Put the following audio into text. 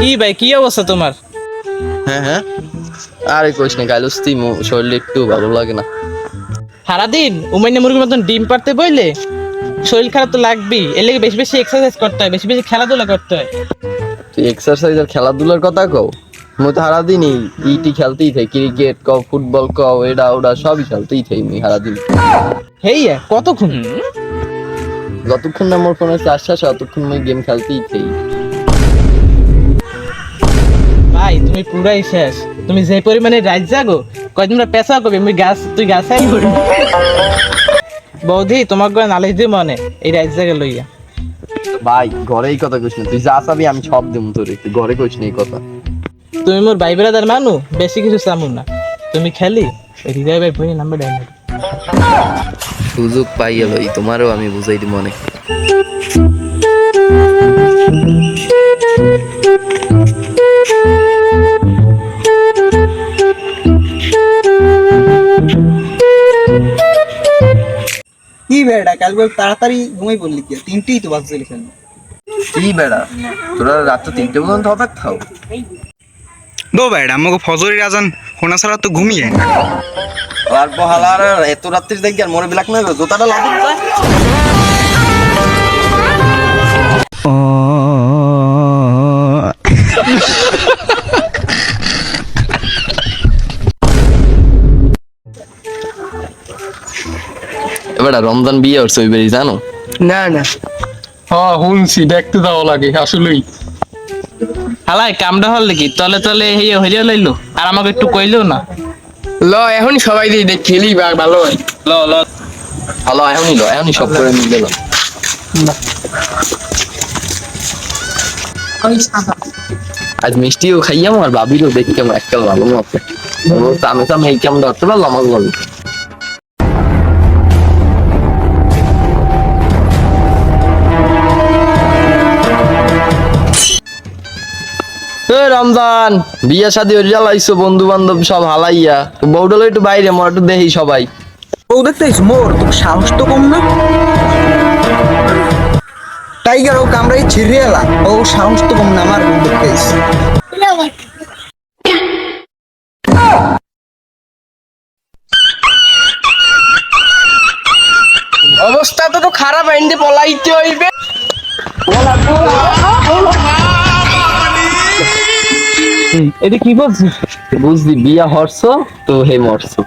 কি ভাই, কি অবস্থা তোমার? হ্যাঁ হ্যাঁ, আরে কইস না, গাইলস্তি শরীরে একটু ভালো লাগে না। সারাদিন উমাইনে মুরগির মতন ডিম পারতে বইলে শরীর খারাপ তো লাগবেই। এর লেগে বেশি বেশি এক্সারসাইজ করতে হয়, বেশি বেশি খেলাধুলা করতে হয়। তুই এক্সারসাইজ আর খেলাধুলার কথা কও, মুই তো সারাদিন ইটি খেলতেই থাকি, ক্রিকেট কও, ফুটবল কও, এটা ওটা সবই খেলতেই থাকি মুই সারাদিন। হেইয়া কতক্ষণ? যতক্ষণ না মোর ফোনে চার্জ শেষ ততক্ষণ মুই গেম খেলতেই থাকি। ভাই তুমি পুরাই শেষ। তুমি যে পরিমাণে রাত জাগো, কয় তোমরা পেশা করবে। তুই গাছে বৌদি তোমার ঘরে নালিশ দিয়ে মনে এই রাত জাগে লইয়া। ভাই ঘরে এই কথা কইস না, তুই যা চাবি আমি সব দেবো তোরে, তুই ঘরে কইস না এই কথা। তুমি মোর ভাই বেড়াদার মানু, বেশি কিছু চামু না। তুমি খেলি হৃদয় ভাই বই নাম্বার ডাই না। সুযোগ পাইয়া লই, তোমারও আমি বুঝাই দিব অনেক। কি বেড়া কাল বল তাড়াতাড়ি ঘুমাই পড়লি কি? 3টেই তো বাজছিল এখানে। কি বেড়া, তোরা রাত 3টে পর্যন্ত হঠাৎ খাও? দো বেড়া, আমাকে ফজরের আজান শোনা ছাড়া তো ঘুমিয়ে না। আর বহালার এত রাত্রি দেখি আর মরে বিলাক না জোতাটা লাগি যায়। এবার রমজান বিয়ে হচ্ছে ওই বেরি জানো? না না, হ্যাঁ শুনছি, দেখতে যাওয়া লাগে আসলেই। হালাই কামটা হল নাকি? তলে তলে হইয়া লইলো আর আমাকে একটু কইলেও না। ল এখন সবাই দিয়ে দেখ খেলি ভালো হয়। ল ল হলো এখনই সব করে মিলে গেল। আজ মিষ্টিও খাইয়াম আর ভাবিরও দেখি কেমন একটা ভালো মতো আমি তো এই কেমন ধরতে পারলাম আমাকে বল। রমজান বিয়া শাদী হয়ে জ্বালাইছো, বন্ধু বান্ধব সব হালাইয়া, বউডালো একটু বাইরে মোর একটু দেখি সবাই। ও দেখতেছিস মোর তোর সাহস তো কম না। টাইগার ও কামড়াই ছিড়িয়ালা, ও সাহস তো কম না আমার দেখতেছিস। অবস্থা তো খারাপ, আইন্দে পলাইতে হইবে। এটা কি বলছিস? বুঝলি বিয়া হরছো তো হে মরছো।